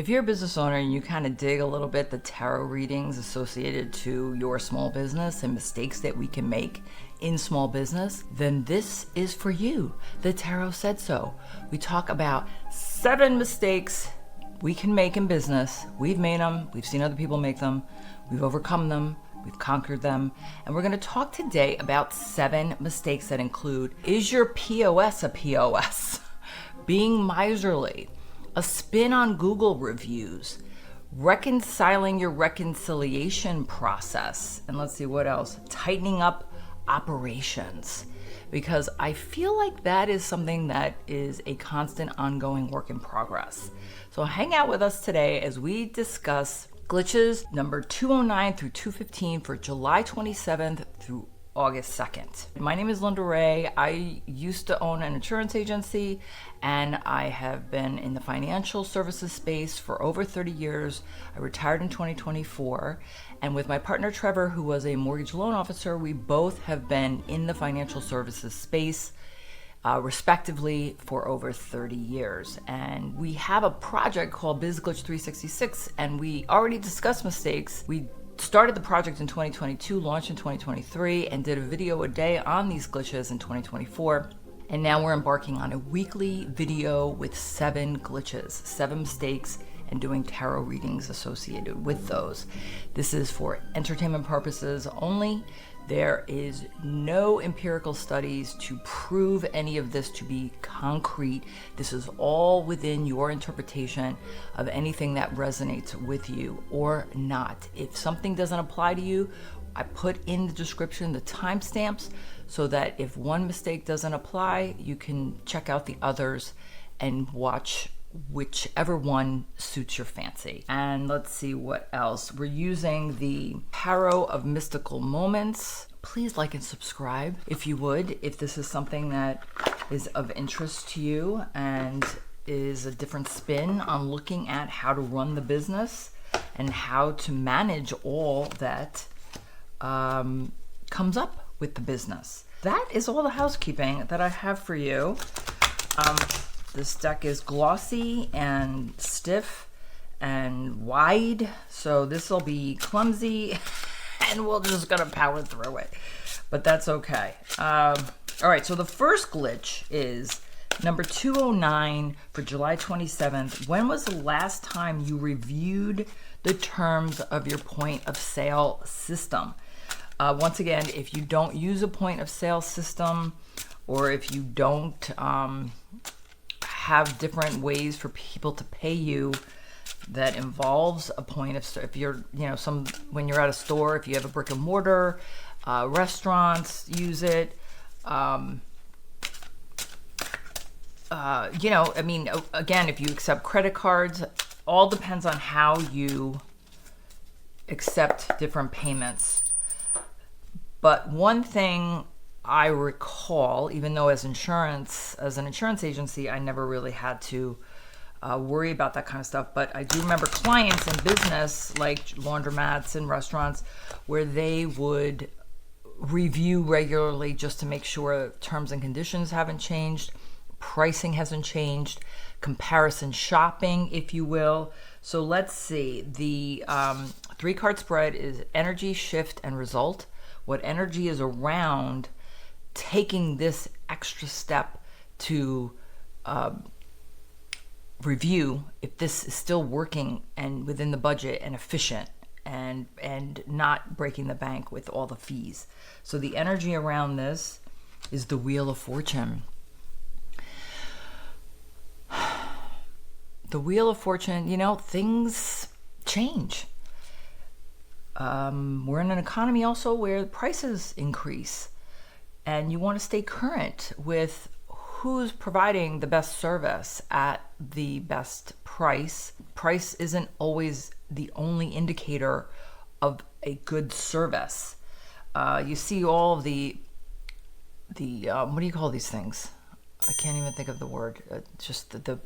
If you're a business owner and you kind of dig a little bit the tarot readings associated to your small business and mistakes that we can make in small business, then this is for you. The tarot said so. We talk about 7 mistakes we can make in business. We've made them. We've seen other people make them. We've overcome them. We've conquered them. And we're going to talk today about 7 mistakes that include: is your POS a POS? Being miserly, a spin on Google reviews, reconciling your reconciliation process, and let's see what else, tightening up operations, because I feel like that is something that is a constant ongoing work in progress. So hang out with us today as we discuss glitches number 209 through 215 for July 27th through August 2nd. My name is Linda Ray. I used to own an insurance agency, and I have been in the financial services space for over 30 years. I retired in 2024, and with my partner Trevor, who was a mortgage loan officer, we both have been in the financial services space respectively for over 30 years. And we have a project called Biz Glitch 366, and we already discussed mistakes. We started the project in 2022, launched in 2023, and did a video a day on these glitches in 2024. And now we're embarking on a weekly video with 7 glitches, 7 mistakes, and doing tarot readings associated with those. This is for entertainment purposes only. There is no empirical studies to prove any of this to be concrete. This is all within your interpretation of anything that resonates with you or not. If something doesn't apply to you, I put in the description the timestamps so that if one mistake doesn't apply, you can check out the others and watch whichever one suits your fancy. And let's see what else. We're using the Tarot of Mystical Moments. Please like and subscribe if you would, if this is something that is of interest to you and is a different spin on looking at how to run the business and how to manage all that comes up with the business. That is all the housekeeping that I have for you. This deck is glossy and stiff and wide, so this will be clumsy and we're just gonna power through it, but that's okay. All right, so the first glitch is number 209 for July 27th. When was the last time you reviewed the terms of your point of sale system? Once again, if you don't use a point of sale system, or if you don't have different ways for people to pay you that involves a point of, if you're, when you're at a store, if you have a brick and mortar, restaurants use it. Again, if you accept credit cards, all depends on how you accept different payments. But one thing I recall, even though as an insurance agency, I never really had to worry about that kind of stuff. But I do remember clients in business, like laundromats and restaurants, where they would review regularly just to make sure terms and conditions haven't changed, pricing hasn't changed, comparison shopping, if you will. So let's see. The 3-card spread is energy, shift, and result. What energy is around taking this extra step to review if this is still working and within the budget and efficient and not breaking the bank with all the fees. So the energy around this is the Wheel of Fortune. The Wheel of Fortune, things change. We're in an economy also where prices increase, and you want to stay current with who's providing the best service at the best price. Price isn't always the only indicator of a good service. You see all of the what do you call these things? I can't even think of the word. Just the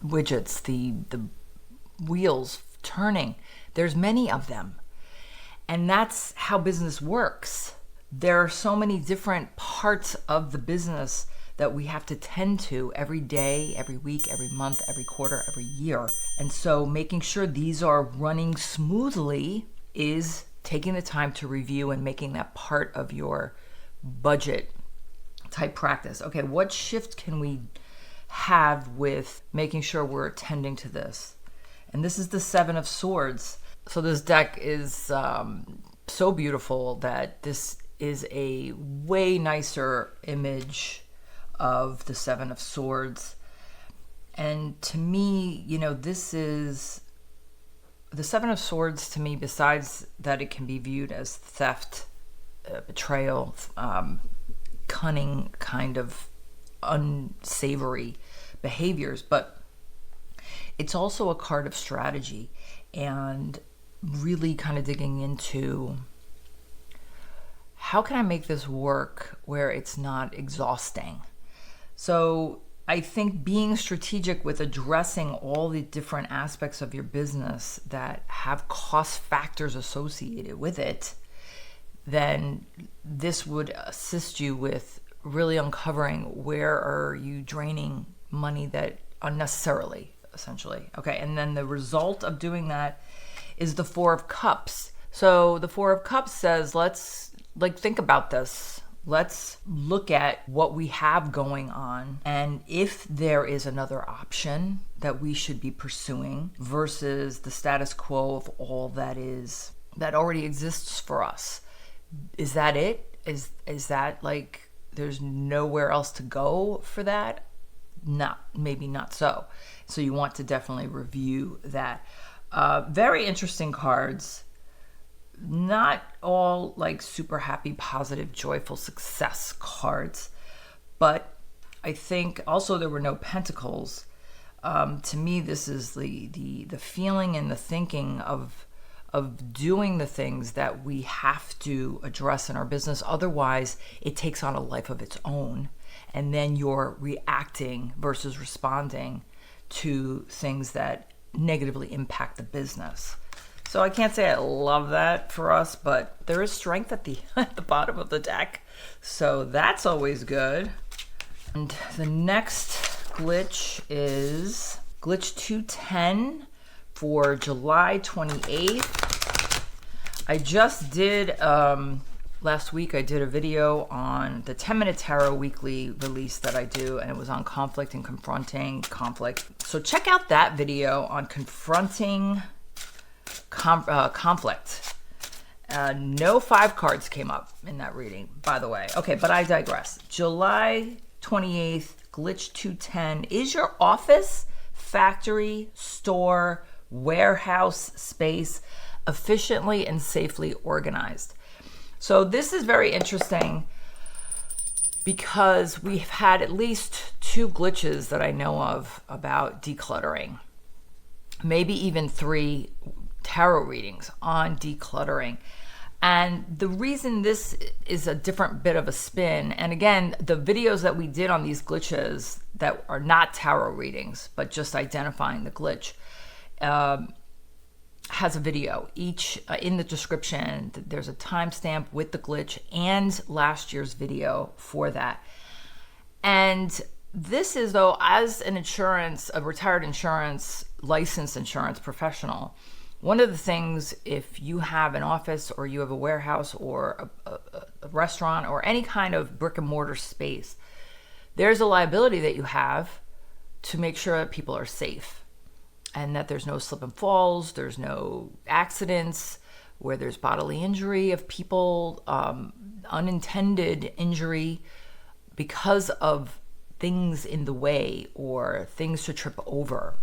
widgets, the wheels turning. There's many of them. And that's how business works. There are so many different parts of the business that we have to tend to every day, every week, every month, every quarter, every year. And so making sure these are running smoothly is taking the time to review and making that part of your budget type practice. Okay, what shift can we have with making sure we're attending to this? And this is the Seven of Swords. So this deck is so beautiful that this is a way nicer image of the Seven of Swords. And to me, this is the Seven of Swords. To me, besides that it can be viewed as theft, betrayal, cunning kind of unsavory behaviors, but it's also a card of strategy and really kind of digging into how can I make this work where it's not exhausting. So I think being strategic with addressing all the different aspects of your business that have cost factors associated with it, then this would assist you with really uncovering where are you draining money that unnecessarily, essentially. Okay, and then the result of doing that is the Four of Cups. So the Four of Cups says, let's think about this. Let's look at what we have going on and if there is another option that we should be pursuing versus the status quo of all that already exists for us. Is that it? Is that like there's nowhere else to go for that? Maybe not so. So you want to definitely review that. Very interesting cards. Not all like super happy, positive, joyful success cards, but I think also there were no pentacles. To me, this is the feeling and the thinking of doing the things that we have to address in our business. Otherwise, it takes on a life of its own, and then you're reacting versus responding to things that negatively impact the business. So I can't say I love that for us, but there is strength at the bottom of the deck. So that's always good. And the next glitch is glitch 210 for July 28th. I just did, last week I did a video on the 10-minute tarot weekly release that I do, and it was on conflict and confronting conflict. So check out that video on confronting conflict. No 5 cards came up in that reading, by the way. Okay, but I digress. July 28th, glitch 210. Is your office, factory, store, warehouse space efficiently and safely organized? So this is very interesting because we've had at least 2 glitches that I know of about decluttering. Maybe even 3 tarot readings on decluttering. And the reason this is a different bit of a spin, and again, the videos that we did on these glitches that are not tarot readings, but just identifying the glitch, has a video. Each in the description, there's a timestamp with the glitch and last year's video for that. And this is, though, as a retired insurance, licensed insurance professional, one of the things, if you have an office or you have a warehouse or a restaurant or any kind of brick and mortar space, there's a liability that you have to make sure that people are safe and that there's no slip and falls, there's no accidents where there's bodily injury of people, unintended injury because of things in the way or things to trip over.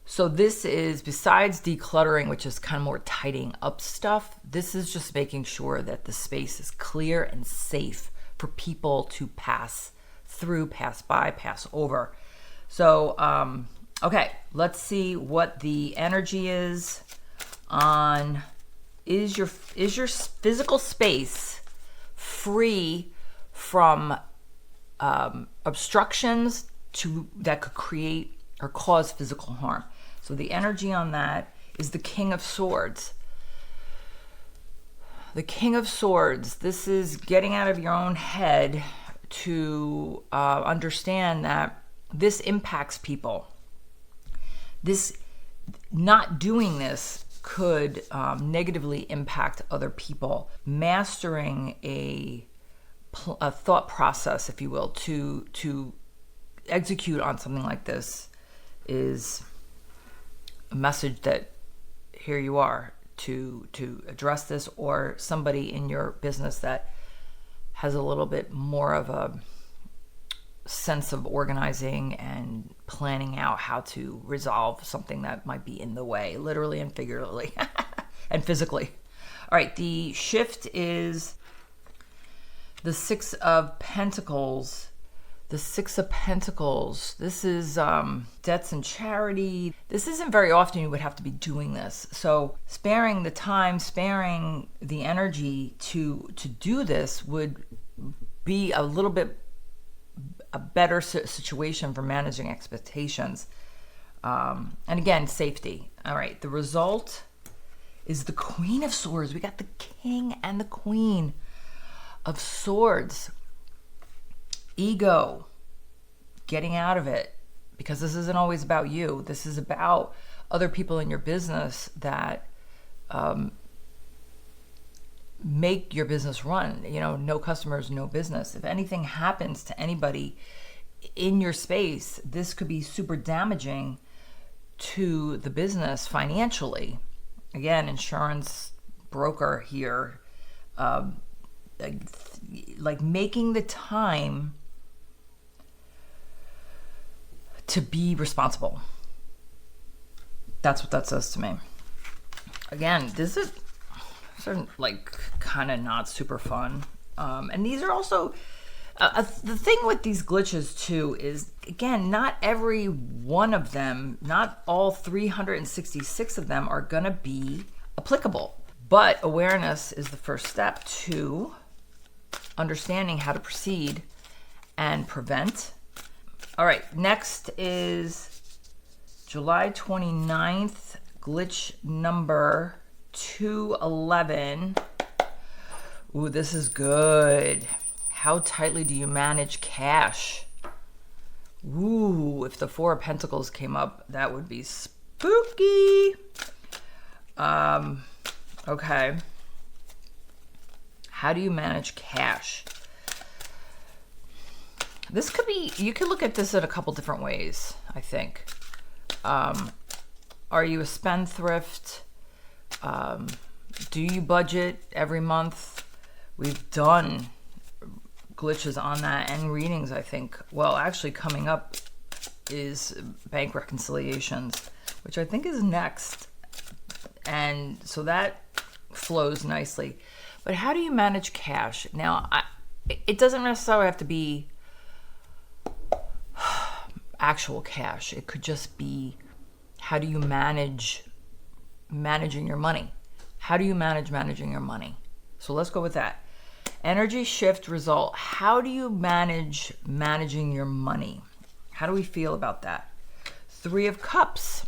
So this is, besides decluttering, which is kind of more tidying up stuff, this is just making sure that the space is clear and safe for people to pass through, pass by, pass over. So, okay, let's see what the energy is on, is your physical space free from obstructions that could create or cause physical harm? So the energy on that is the King of Swords. The King of Swords, this is getting out of your own head, to understand that this impacts people. This not doing this could negatively impact other people. Mastering a thought process, if you will, to execute on something like this is a message that here you are to address this, or somebody in your business that has a little bit more of a sense of organizing and planning out how to resolve something that might be in the way, literally and figuratively and physically. All right, the shift is the Six of Pentacles. The Six of Pentacles. This is debts and charity. This isn't very often you would have to be doing this. So sparing the time, sparing the energy to do this would be a little bit a better situation for managing expectations. And again, safety. All right, the result is the Queen of Swords. We got the King and the Queen of Swords. Ego, getting out of it, because this isn't always about you. This is about other people in your business that make your business run. You know, no customers, no business. If anything happens to anybody in your space, this could be super damaging to the business financially. Again, insurance broker here, like making the time to be responsible. That's what that says to me. Again, this is like kind of not super fun. And these are also, the thing with these glitches too is, again, not every one of them, not all 366 of them are gonna be applicable. But awareness is the first step to understanding how to proceed and prevent. All right, next is July 29th, glitch number 211. Ooh, this is good. How tightly do you manage cash? Ooh, if the Four of Pentacles came up, that would be spooky. Okay. How do you manage cash? This could be, you could look at this in a couple different ways, I think. Are you a spendthrift? Do you budget every month? We've done glitches on that and readings, I think. Well, actually coming up is bank reconciliations, which I think is next. And so that flows nicely. But how do you manage cash? Now, it doesn't necessarily have to be actual cash. It could just be, how do you managing your money? How do you managing your money? So let's go with that. Energy shift result. How do you managing your money? How do we feel about that? Three of Cups.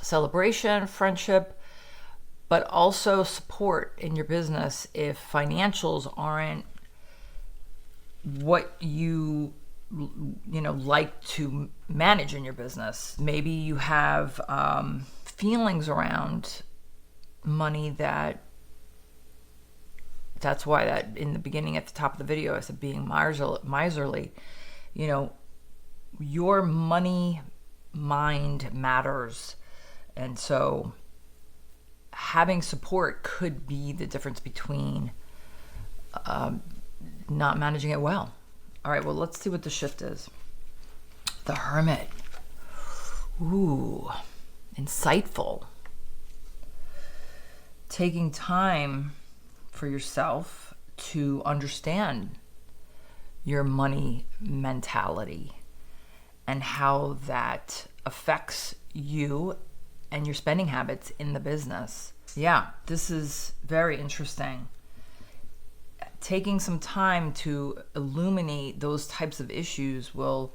Celebration, friendship, but also support in your business if financials aren't what you like to manage in your business. Maybe you have feelings around money that's why that in the beginning at the top of the video I said being miserly. Your money mind matters, and so having support could be the difference between not managing it well. All right, well, let's see what the shift is. The Hermit. Ooh, insightful. Taking time for yourself to understand your money mentality and how that affects you and your spending habits in the business. Yeah, this is very interesting. Taking some time to illuminate those types of issues will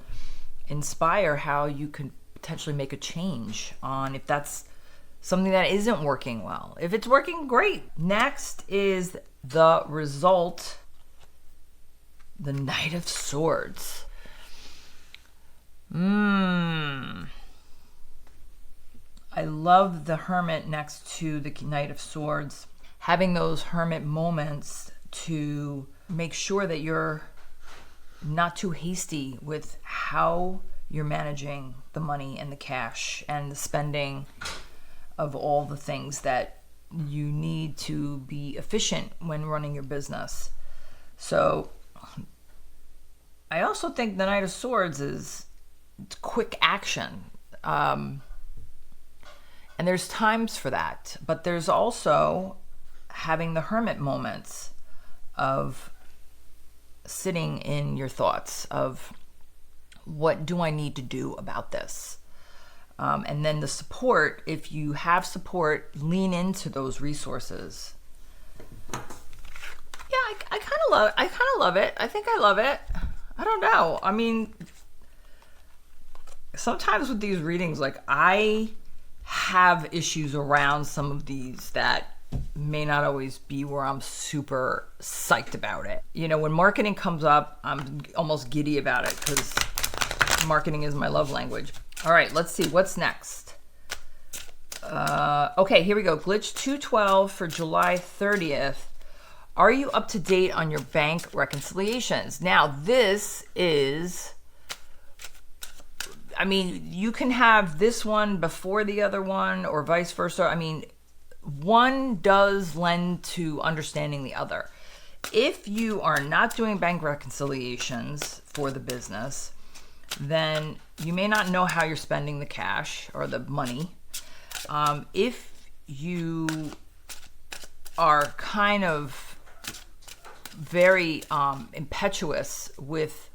inspire how you can potentially make a change on if that's something that isn't working well. If it's working, great. Next is the result. The Knight of Swords. I love the Hermit next to the Knight of Swords. Having those hermit moments to make sure that you're not too hasty with how you're managing the money and the cash and the spending of all the things that you need to be efficient when running your business. So I also think the Knight of Swords is quick action. And there's times for that, but there's also having the hermit moments of sitting in your thoughts of what do I need to do about this? And then the support, if you have support, lean into those resources. Yeah, I kind of love it. I think I love it. I don't know. I mean, sometimes with these readings, like I have issues around some of these that may not always be where I'm super psyched about it. You know, when marketing comes up, I'm almost giddy about it because marketing is my love language. All right, let's see what's next. Okay, here we go. Glitch 212 for July 30th. Are you up to date on your bank reconciliations? Now, this is, I mean, you can have this one before the other one or vice versa. I mean, one does lend to understanding the other. If you are not doing bank reconciliations for the business, then you may not know how you're spending the cash or the money. If you are kind of very impetuous with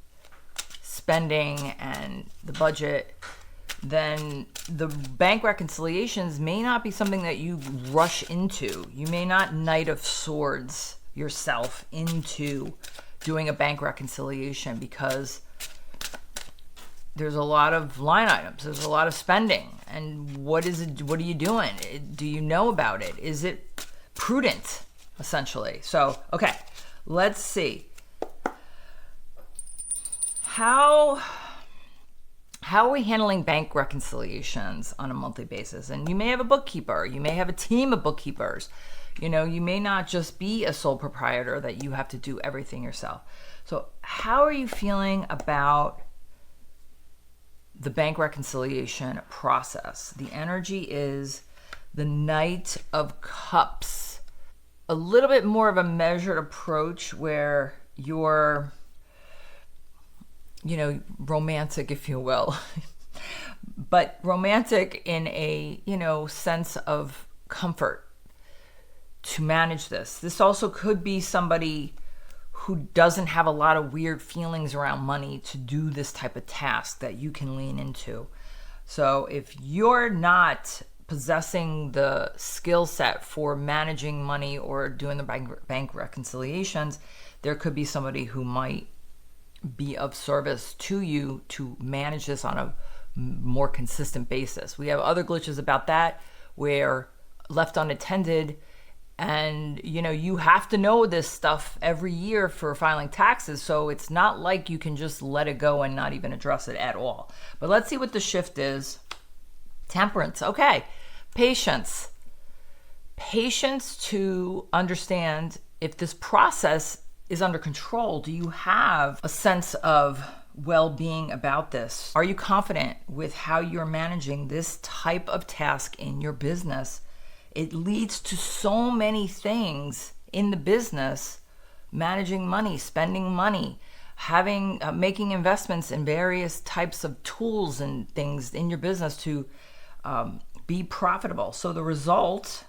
spending and the budget, then the bank reconciliations may not be something that you rush into. You may not Knight of Swords yourself into doing a bank reconciliation because there's a lot of line items. There's a lot of spending. And what is it? What are you doing? Do you know about it? Is it prudent, essentially? So, okay, let's see. How are we handling bank reconciliations on a monthly basis? And you may have a bookkeeper. You may have a team of bookkeepers. You know, you may not just be a sole proprietor that you have to do everything yourself. So how are you feeling about the bank reconciliation process? The energy is the Knight of Cups. A little bit more of a measured approach where you're, you know, romantic, if you will, but romantic in a, you know, sense of comfort to manage this. This also could be somebody who doesn't have a lot of weird feelings around money to do this type of task that you can lean into. So if you're not possessing the skill set for managing money or doing the bank reconciliations, there could be somebody who might be of service to you to manage this on a more consistent basis. We have other glitches about that where left unattended, and you know, you have to know this stuff every year for filing taxes, so it's not like you can just let it go and not even address it at all. But let's see what the shift is. Temperance. Okay. Patience to understand if this process is under control. Do you have a sense of well-being about this? Are you confident with how you're managing this type of task in your business? It leads to so many things in the business: managing money, spending money, having making investments in various types of tools and things in your business to be profitable. So the result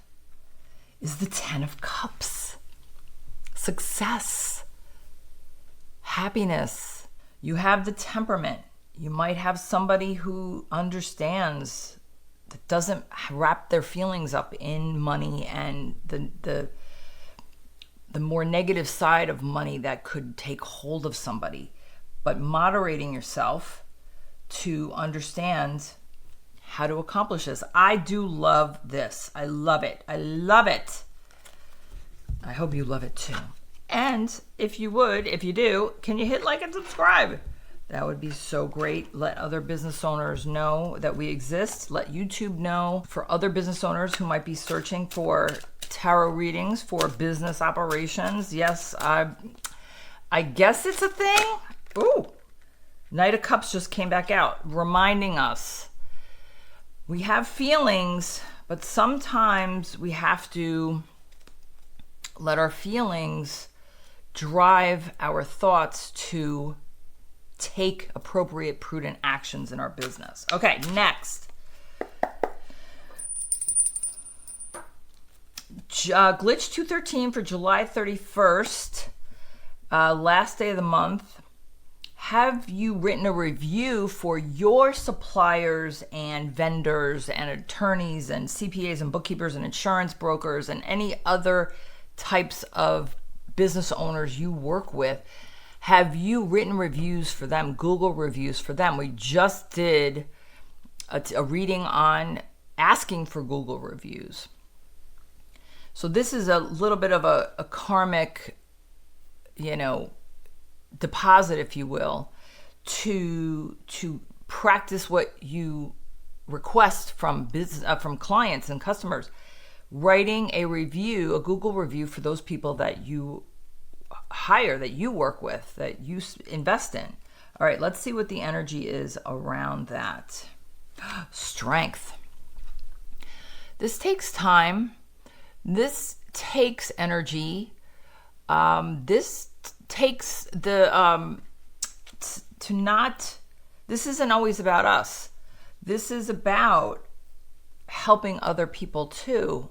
is the 10 of Cups. Success, happiness. You have the temperament. You might have somebody who understands, that doesn't wrap their feelings up in money and the more negative side of money that could take hold of somebody, but moderating yourself to understand how to accomplish this. I do love this. I love it. I love it. I hope you love it too. And if you do, can you hit like and subscribe? That would be so great. Let other business owners know that we exist. Let YouTube know for other business owners who might be searching for tarot readings for business operations. Yes, I guess it's a thing. Ooh, Knight of Cups just came back out, reminding us we have feelings, but sometimes we have to let our feelings drive our thoughts to take appropriate, prudent actions in our business. Okay, next. Glitch 213 for July 31st, last day of the month. Have you written a review for your suppliers and vendors and attorneys and CPAs and bookkeepers and insurance brokers and any other types of business owners you work with? Have you written reviews for them, Google reviews for them? We just did a reading on asking for Google reviews. So this is a little bit of a karmic, deposit, if you will, to practice what you request from from clients and customers. Writing a review, a Google review for those people that you hire, that you work with, that you invest in. All right, let's see what the energy is around that. Strength. This takes time. This takes energy. This takes the this isn't always about us. This is about helping other people too,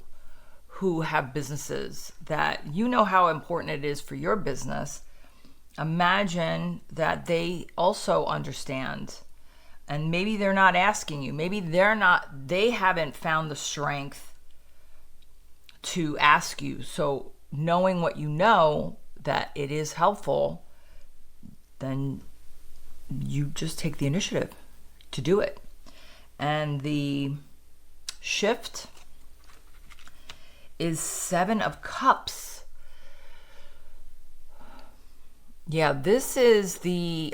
who have businesses that how important it is for your business. Imagine that they also understand, and maybe they're not asking you, maybe they haven't found the strength to ask you. So knowing what you know, that it is helpful, then you just take the initiative to do it. And the shift is 7 of Cups. Yeah, this is the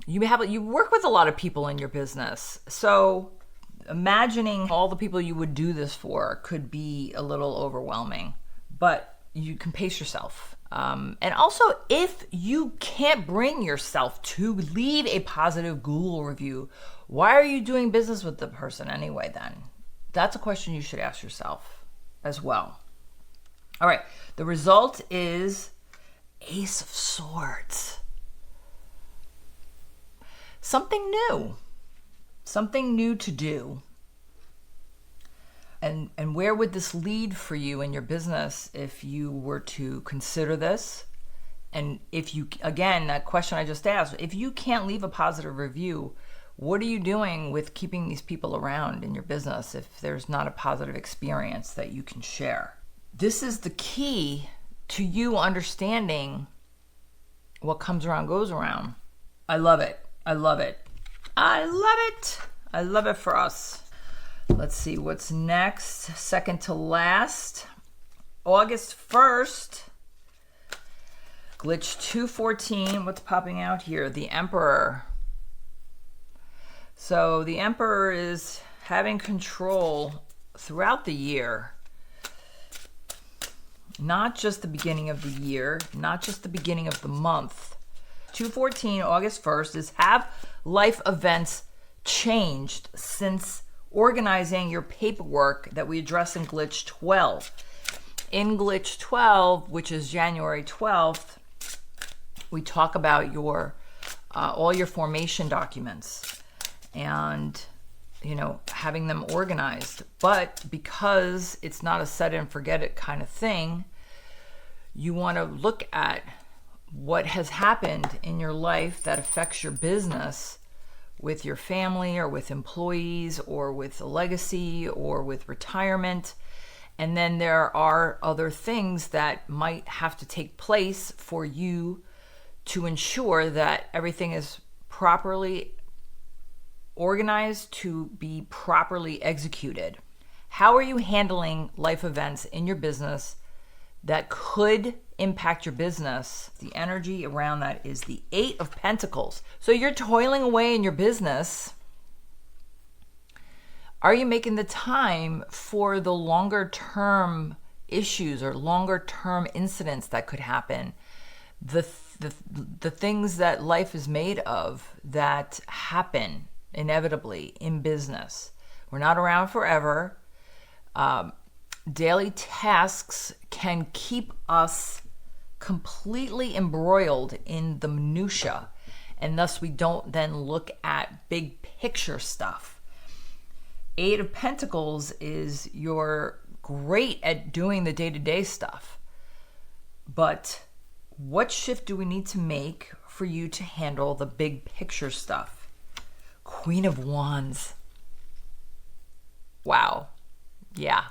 you work with a lot of people in your business. So imagining all the people you would do this for could be a little overwhelming, but you can pace yourself. And also, if you can't bring yourself to leave a positive Google review, why are you doing business with the person anyway then? That's a question you should ask yourself as well. All right, the result is Ace of Swords. Something new to do. And where would this lead for you in your business if you were to consider this? And if you, again, that question I just asked, if you can't leave a positive review, what are you doing with keeping these people around in your business if there's not a positive experience that you can share? This is the key to you understanding what comes around goes around. I love it. I love it. I love it. I love it for us. Let's see what's next. Second to last, August 1st, Glitch 214. What's popping out here? The Emperor. So the Emperor is having control throughout the year. Not just the beginning of the year, not just the beginning of the month. 214, August 1st, is have life events changed since organizing your paperwork that we address in Glitch 12. In Glitch 12, which is January 12th, we talk about your all your formation documents and having them organized. But because it's not a set and forget it kind of thing, you want to look at what has happened in your life that affects your business, with your family or with employees or with a legacy or with retirement. And then there are other things that might have to take place for you to ensure that everything is properly organized to be properly executed. How are you handling life events in your business that could impact your business. The energy around that is the 8 of Pentacles. So you're toiling away in your business. Are you making the time for the longer term issues or longer term incidents that could happen? The things that life is made of that happen inevitably in business. We're not around forever. Daily tasks can keep us completely embroiled in the minutia, and thus we don't then look at big picture stuff. 8 of Pentacles is you're great at doing the day-to-day stuff, but what shift do we need to make for you to handle the big picture stuff? Queen of Wands. Wow. Yeah.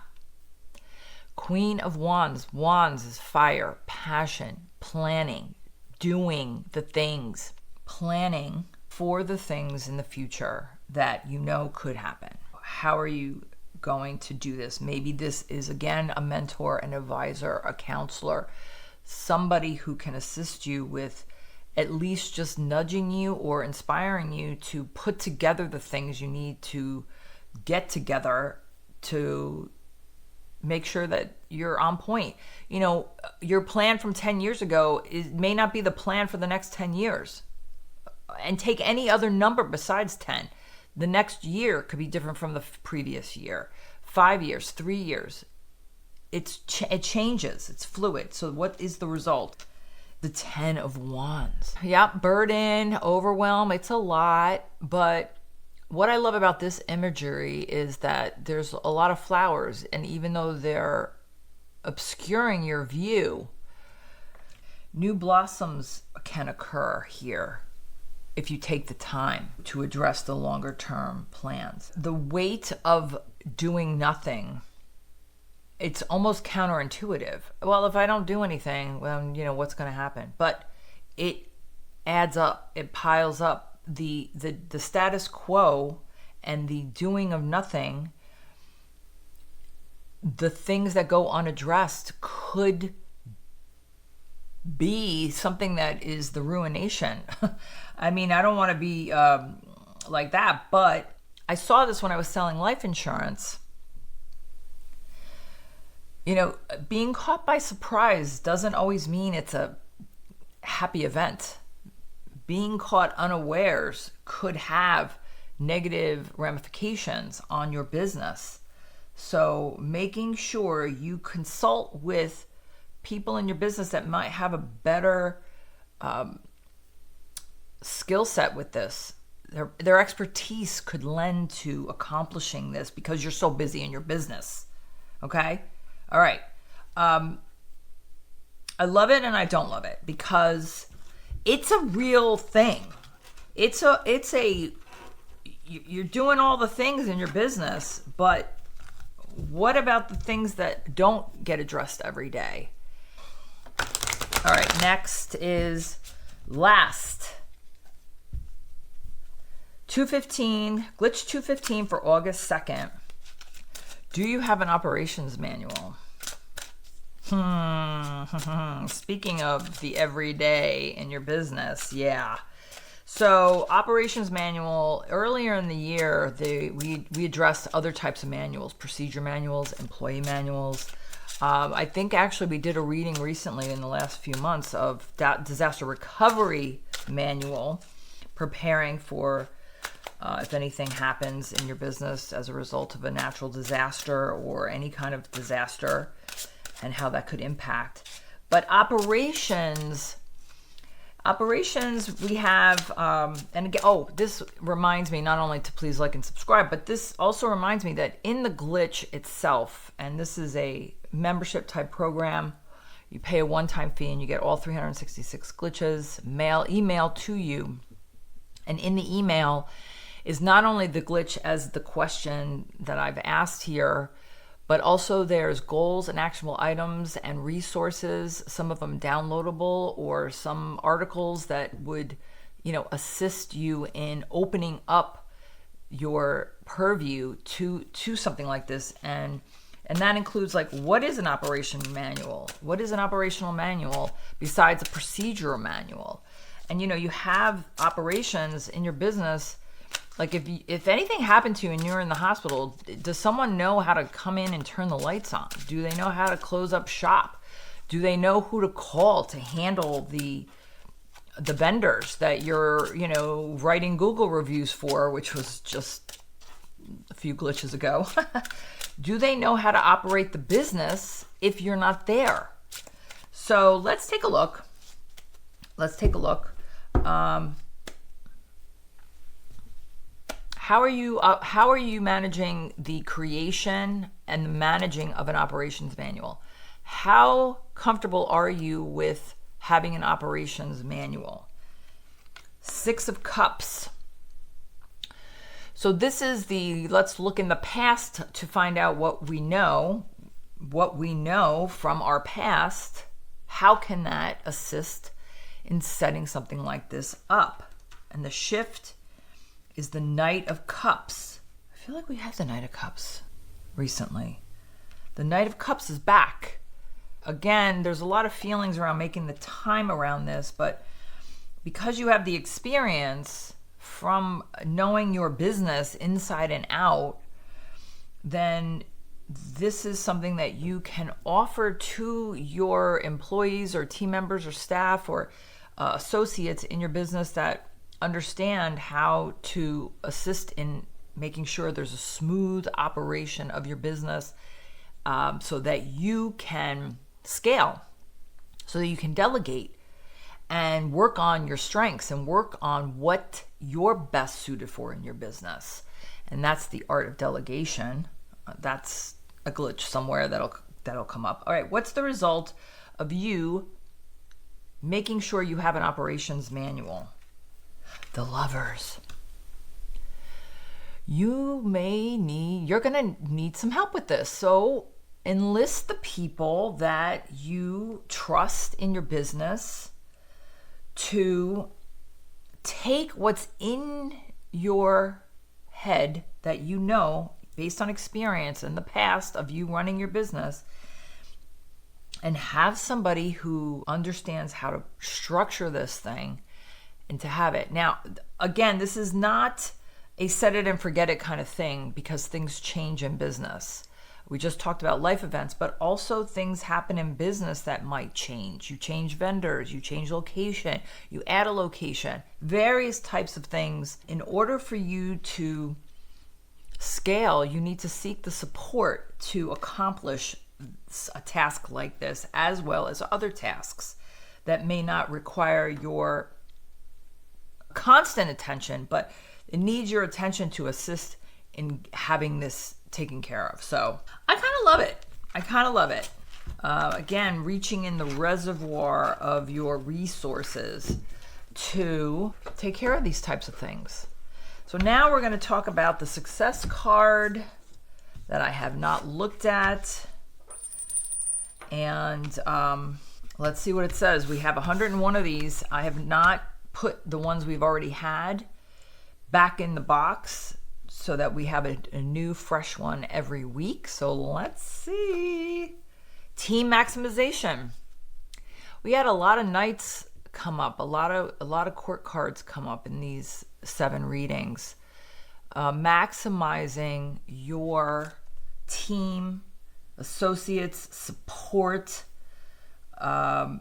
Queen of Wands. Wands is fire, passion, planning, doing the things, planning for the things in the future that you know could happen. How are you going to do this? Maybe this is, again, a mentor, an advisor, a counselor, somebody who can assist you with at least just nudging you or inspiring you to put together the things you need to get together to make sure that you're on point. You know, your plan from 10 years ago may not be the plan for the next 10 years. And take any other number besides 10. The next year could be different from the previous year. 5 years, 3 years. It changes. It's fluid. So what is the result? The 10 of Wands. Yep, burden, overwhelm. It's a lot, but what I love about this imagery is that there's a lot of flowers, and even though they're obscuring your view, new blossoms can occur here if you take the time to address the longer term plans. The weight of doing nothing, it's almost counterintuitive. Well, if I don't do anything, well, you know, what's going to happen? But it adds up, it piles up. The status quo and the doing of nothing, the things that go unaddressed could be something that is the ruination. I mean, I don't want to be like that, but I saw this when I was selling life insurance. You know, being caught by surprise doesn't always mean it's a happy event. Being caught unawares could have negative ramifications on your business. So making sure you consult with people in your business that might have a better skill set with this. Their expertise could lend to accomplishing this because you're so busy in your business. Okay? All right. I love it and I don't love it because it's a real thing. You're doing all the things in your business, but what about the things that don't get addressed every day? All right, next is last. 215, Glitch 215 for August 2nd. Do you have an operations manual? Speaking of the everyday in your business, yeah. So operations manual, earlier in the year, we addressed other types of manuals, procedure manuals, employee manuals. I think actually we did a reading recently in the last few months of that disaster recovery manual, preparing for if anything happens in your business as a result of a natural disaster or any kind of disaster, and how that could impact. But operations we have, and again, this reminds me not only to please like and subscribe, but this also reminds me that in the glitch itself, and this is a membership type program, you pay a one-time fee and you get all 366 glitches, email to you. And in the email is not only the glitch as the question that I've asked here, but also there's goals and actionable items and resources, some of them downloadable or some articles that would, assist you in opening up your purview to something like this and And that includes like, what is an operation manual? What is an operational manual besides a procedure manual? And you have operations in your business. Like if anything happened to you and you're in the hospital, does someone know how to come in and turn the lights on? Do they know how to close up shop? Do they know who to call to handle the vendors that you're, writing Google reviews for, which was just a few glitches ago? Do they know how to operate the business if you're not there? So let's take a look. How are you managing the creation and the managing of an operations manual? How comfortable are you with having an operations manual? 6 of Cups. So this is let's look in the past to find out what we know from our past. How can that assist in setting something like this up? And the shift is the Knight of Cups. I feel like we have the Knight of Cups recently. The Knight of Cups is back. Again, there's a lot of feelings around making the time around this, but because you have the experience from knowing your business inside and out, then this is something that you can offer to your employees or team members or staff or associates in your business that understand how to assist in making sure there's a smooth operation of your business, so that you can scale, so that you can delegate and work on your strengths and work on what you're best suited for in your business. And that's the art of delegation. That's a glitch somewhere that'll come up. All right, what's the result of you making sure you have an operations manual? The Lovers. You're gonna need some help with this. So enlist the people that you trust in your business to take what's in your head that based on experience in the past of you running your business, and have somebody who understands how to structure this thing and to have it. Now, again, this is not a set it and forget it kind of thing, because things change in business. We just talked about life events, but also things happen in business that might change. You change vendors, you change location, you add a location, various types of things. In order for you to scale, you need to seek the support to accomplish a task like this, as well as other tasks that may not require your constant attention, but it needs your attention to assist in having this taken care of. So I kind of love it. Again, reaching in the reservoir of your resources to take care of these types of things. So now we're going to talk about the success card that I have not looked at. And let's see what it says. We have 101 of these. I have not put the ones we've already had back in the box so that we have a new fresh one every week. So let's see. Team maximization. We had a lot of knights come up, a lot of court cards come up in these 7 readings. Maximizing your team, associates, support. A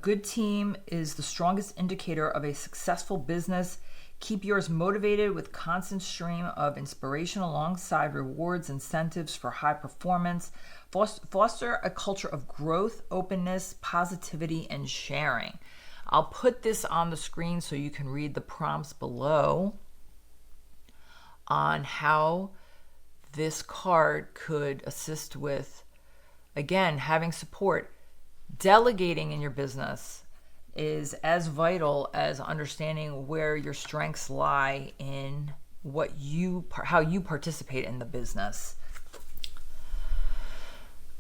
good team is the strongest indicator of a successful business. Keep yours motivated with constant stream of inspiration alongside rewards, incentives for high performance. Foster a culture of growth, openness, positivity, and sharing. I'll put this on the screen so you can read the prompts below on how this card could assist with, again, having support. Delegating in your business is as vital as understanding where your strengths lie in how you participate in the business.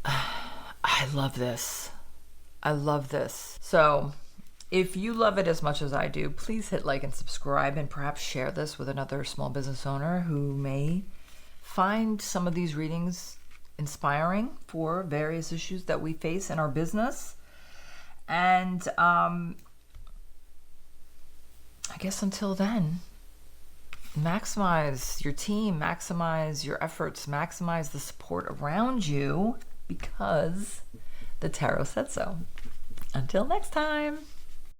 I love this. So if you love it as much as I do, please hit like and subscribe, and perhaps share this with another small business owner who may find some of these readings inspiring for various issues that we face in our business. And I guess until then, maximize your team, maximize your efforts, maximize the support around you, because the tarot said so. Until next time.